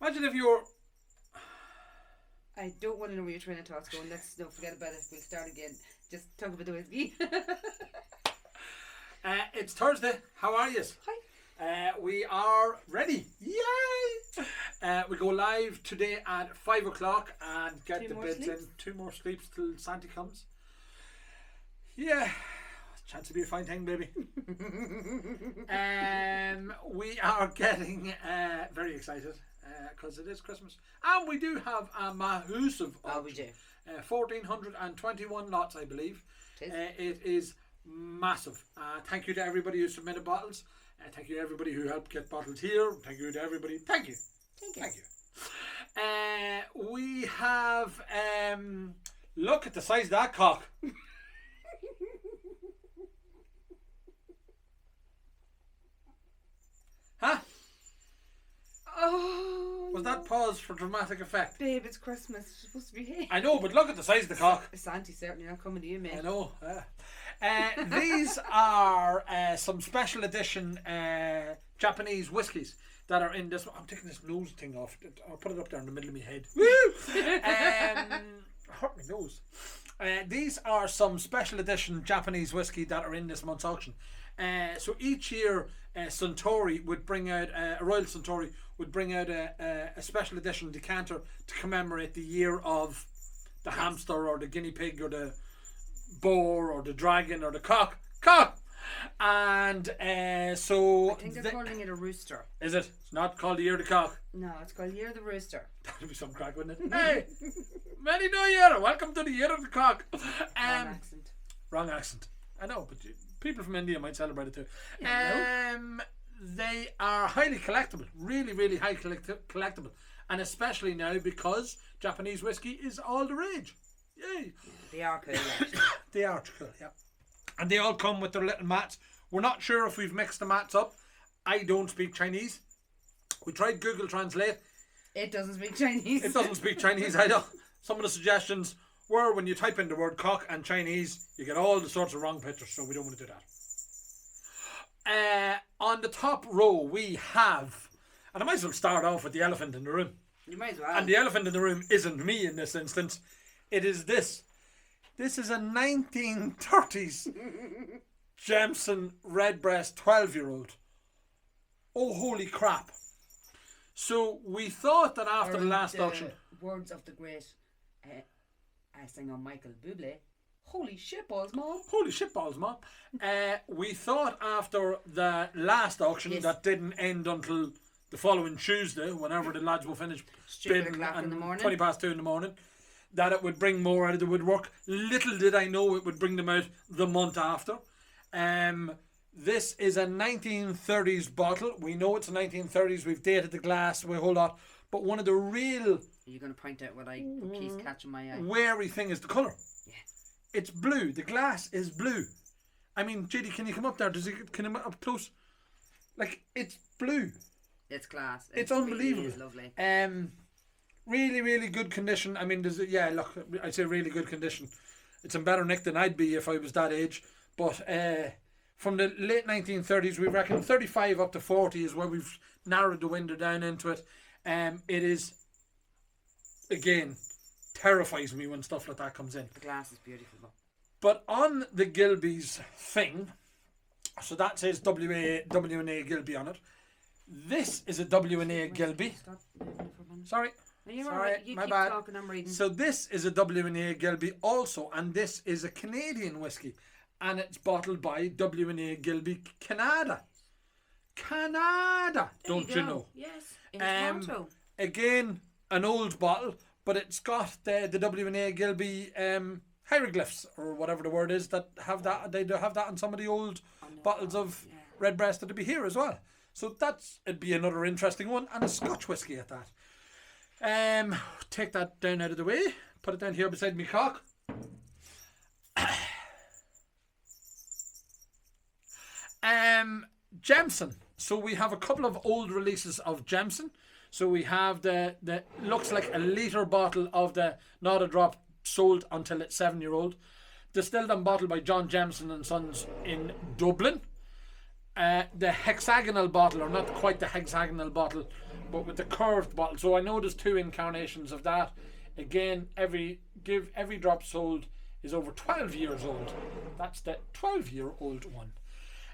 Imagine if you were... I don't want to know where your train of thought's going. Let's don't forget about it. We'll start again. Just talk about the whiskey. It's Thursday. How are you? Hi. We are ready. Yay! We go live today at 5 o'clock and get the beds in. 2 more sleeps till Santa comes. Yeah. Chance to be a fine thing, baby. We are getting very excited because it is Christmas. And we do have a massive Oh, we do. 1,421 lots, I believe. It is massive. Thank you to everybody who submitted bottles. Thank you to everybody who helped get bottles here. Thank you to everybody. Thank you. Thank you. We have look at the size of that cock. Huh? Oh. Was that pause for dramatic effect? Babe, it's Christmas. It's supposed to be here. I know, but look at the size of the cock. Santa's certainly not coming to you, mate. I know. These are some special edition Japanese whiskies that are in this. I'm taking this nose thing off. I'll put it up there in the middle of my head. Woo! Hurt my nose. These are some special edition Japanese whiskey that are in this month's auction. So each year, Suntory would bring out a Royal Suntory would bring out a special edition decanter to commemorate the year of the hamster or the guinea pig or the boar or the dragon or the cock. And so I think they're calling it a rooster. Is it? It's not called the year of the cock. No, it's called Year of the Rooster. That'd be some crack, wouldn't it? Hey, Merry New Year! Welcome to the year of the cock. Wrong accent. I know, but people from India might celebrate it too. They are highly collectible, really high collectible, and especially now because Japanese whiskey is all the rage. Yay! They are cool. They are cool, yeah. And they all come with their little mats. We're not sure if we've mixed the mats up. I don't speak Chinese. We tried Google Translate. It doesn't speak Chinese. It doesn't speak Chinese either. Some of the suggestions were when you type in the word cock and Chinese, you get all the sorts of wrong pictures, so we don't want to do that. On the top row we have, and I might as well start off with the elephant in the room. You might as well. And the elephant in the room isn't me in this instance. It is this. This is a 1930s Jameson Redbreast 12-year-old. Oh, holy crap. So we thought that after the last auction... Words of the great singer Michael Bublé. Holy shitballs, Mom. Holy shitballs, Mom. We thought after the last auction that didn't end until the following Tuesday, whenever the lads will finish bidding in the morning. 20 past 2 in the morning, that it would bring more out of the woodwork. Little did I know it would bring them out the month after. This is a 1930s bottle. We know it's a 1930s. We've dated the glass, we whole lot. But one of the real... Are you going to point out what I keeps catching my eye? Wary thing is the colour. Yeah. It's blue. The glass is blue. I mean, JD, can you come up there? Can you come up close? Like, it's blue. It's class. It's unbelievable. It is lovely. Really good condition. I mean, I'd say really good condition. It's in better nick than I'd be if I was that age. But from the late 1930s, we reckon 35 up to 40 is where we've narrowed the window down into it. It is, again, terrifies me when stuff like that comes in. The glass is beautiful. But on the Gilbey's thing, so that says W A Gilbey on it. This is a W A Gilbey. Stop moving for a minute. Sorry. You're Sorry, alright. You my keep bad. talking, I'm reading. So this is a W A Gilbey also, and this is a Canadian whiskey, and it's bottled by W A Gilbey Canada. Don't you know? Yes, in Toronto. Again, an old bottle, but it's got the W A Gilbey hieroglyphs or whatever the word is that have that. They do have that on some of the old bottles of Redbreast that'll be here as well. So it'd be another interesting one, and a Scotch whiskey at that. Take that down out of the way. Put it down here beside me cock. Jameson. So we have a couple of old releases of Jameson. So we have the looks like a litre bottle of the Not a Drop sold until it's 7-year-old. Distilled and bottled by John Jameson and Sons in Dublin. the hexagonal bottle, or not quite the hexagonal bottle, but with the curved bottle. So I know there's 2 incarnations of that. Again, every drop sold is over 12 years old. That's the 12-year-old one.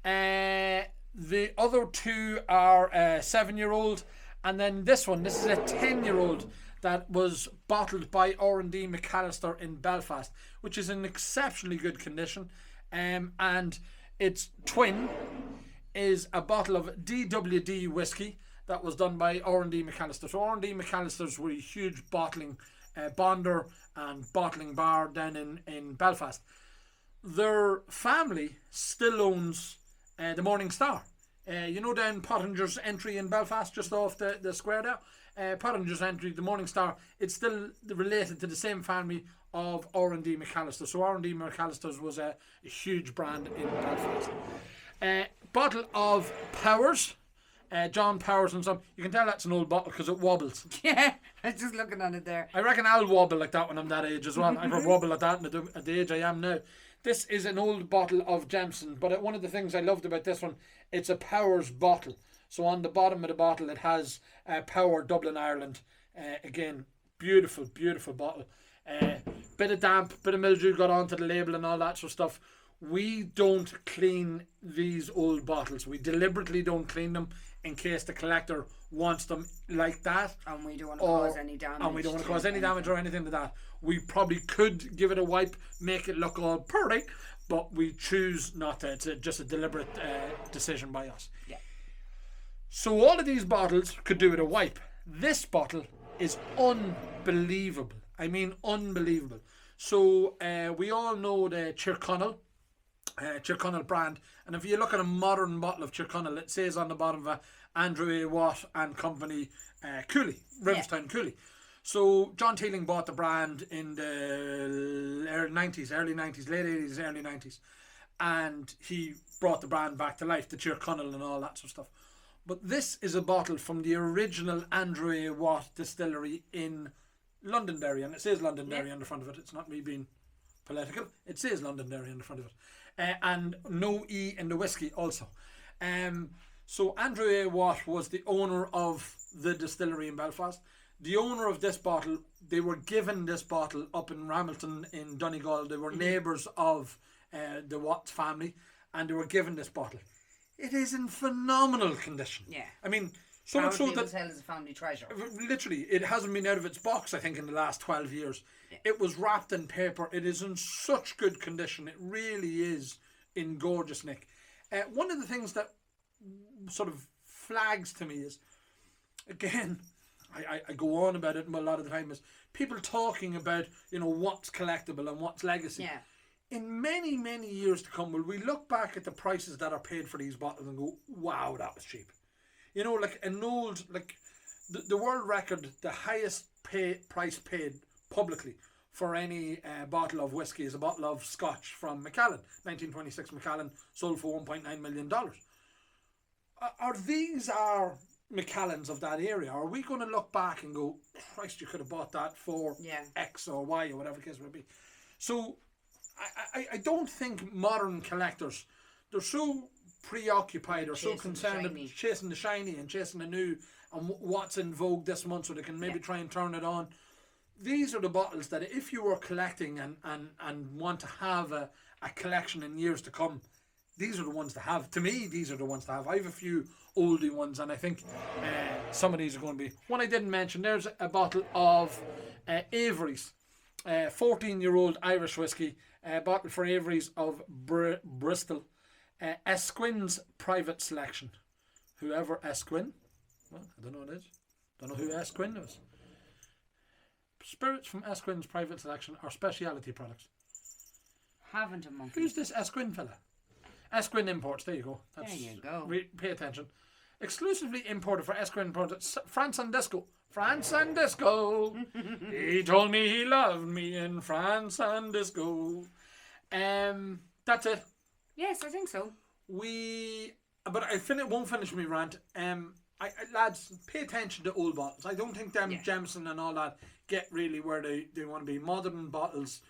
The other 2 are 7-year-old, and then this is a 10-year-old that was bottled by R&D McAllister in Belfast, which is in exceptionally good condition. And its twin is a bottle of DWD whiskey that was done by R&D McAllister. So R&D McAllisters were a huge bottling bonder and bottling bar down in Belfast. Their family still owns the Morning Star. You know, down Pottinger's Entry in Belfast, just off the square there. Pottinger's Entry, the Morning Star, it's still related to the same family of R&D McAllister. So R&D McAllister's was a huge brand in Belfast. Bottle of Powers, John Powers and Son. You can tell that's an old bottle because it wobbles. Yeah, I was just looking on it there. I reckon I'll wobble like that when I'm that age as well. I could wobble like that at the age I am now. This is an old bottle of Jameson, but one of the things I loved about this one, it's a Powers bottle. So on the bottom of the bottle it has Power Dublin, Ireland. Again, beautiful, beautiful bottle. Bit of damp, bit of mildew got onto the label and all that sort of stuff. We don't clean these old bottles. We deliberately don't clean them in case the collector wants them like that. And we don't want to cause any damage. And we don't want to cause any damage or anything to that. We probably could give it a wipe, make it look all pretty, but we choose not to. It's just a deliberate decision by us. Yeah. So all of these bottles could do with a wipe. This bottle is unbelievable. I mean unbelievable. So we all know the Tyrconnell brand, and if you look at a modern bottle of Tyrconnell, it says on the bottom of it Andrew A. Watt and Company, Cooley, Riverstown, Cooley. So John Teeling bought the brand in the early 90s, late 80s, early 90s, and he brought the brand back to life, the Tyrconnell and all that sort of stuff. But this is a bottle from the original Andrew A. Watt distillery in Londonderry, and it says Londonderry on the front of it. It's not me being political. It says Londonderry on the front of it. And no E in the whiskey also. So Andrew A. Watt was the owner of the distillery in Belfast. The owner of this bottle, they were given this bottle up in Ramilton in Donegal. They were neighbours of the Watts family, and they were given this bottle. It is in phenomenal condition. Yeah. I mean, so much so that was held as a family treasure. Literally, it hasn't been out of its box, I think, in the last 12 years. Yeah. It was wrapped in paper. It is in such good condition. It really is in gorgeous nick. One of the things that sort of flags to me is, again, I go on about it a lot of the time, is people talking about, you know, what's collectible and what's legacy. Yeah. In many, many years to come, will we look back at the prices that are paid for these bottles and go, wow, that was cheap? You know, like an old, like the world record, the highest price paid publicly for any bottle of whiskey is a bottle of Scotch from Macallan. 1926 Macallan, sold for $1.9 million. Are these our Macallans of that area? Are we going to look back and go, Christ, you could have bought that for X or Y or whatever the case may be? So I don't think modern collectors, they're so preoccupied or so concerned about chasing the shiny and chasing the new and what's in vogue this month so they can maybe try and turn it on. These are the bottles that if you were collecting and want to have a collection in years to come, these are the ones to have. To me, these are the ones to have. I have a few oldie ones, and I think some of these are going to be. One I didn't mention, there's a bottle of Avery's 14-year-old Irish whiskey, bottle for Avery's of Bristol. Esquin's private selection. Whoever Esquin, well, I don't know what it is. Don't know who Esquin is. Spirits from Esquin's private selection are speciality products. Haven't a monkey. Who's this Esquin fella? Esquin Imports. There you go. There you go. Pay attention. Exclusively imported for Esquin products. France and Disco. France and Disco. He told me he loved me in France and Disco. That's it. Yes, I think so. But I won't finish my rant. Lads, pay attention to old bottles. I don't think them Jameson and all that get really where they want to be. Modern bottles,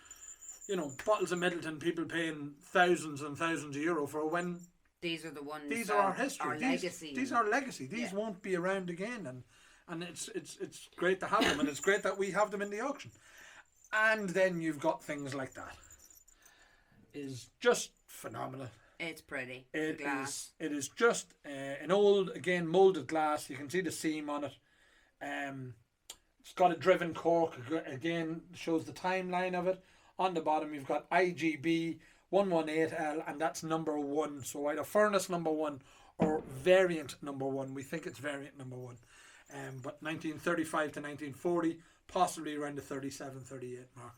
you know, bottles of Middleton, people paying thousands and thousands of euro for, when these are the ones. These are our history. Our legacy. These are legacy. These won't be around again, and it's great to have them, and it's great that we have them in the auction. And then you've got things like that. Is just phenomenal. It's pretty. It glass. is just an old, again, moulded glass. You can see the seam on it. It's got a driven cork. Again, shows the timeline of it. On the bottom, you've got IGB 118L, and that's number 1. So either furnace number 1 or variant number 1. We think it's variant number 1. But 1935 to 1940, possibly around the 37, 38 mark.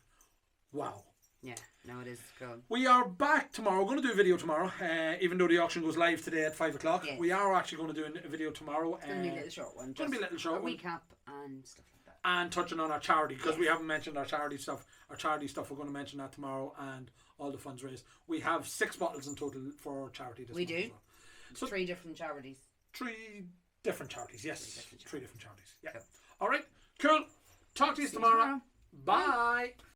Wow. Yeah, no, it is cool. We are back tomorrow. We're going to do a video tomorrow, even though the auction goes live today at 5 o'clock. Yes. We are actually going to do a video tomorrow. It's going to be a little short one. It's going to be a little short one. Recap and stuff like that. And touching on our charity, because we haven't mentioned our charity stuff. Our charity stuff, we're going to mention that tomorrow, and all the funds raised. We have 6 bottles in total for charity this month. We do. As well. So 3 different charities. 3 different charities, yes. 3 different charities. Yeah. Cool. All right, cool. Talk to you tomorrow. Bye.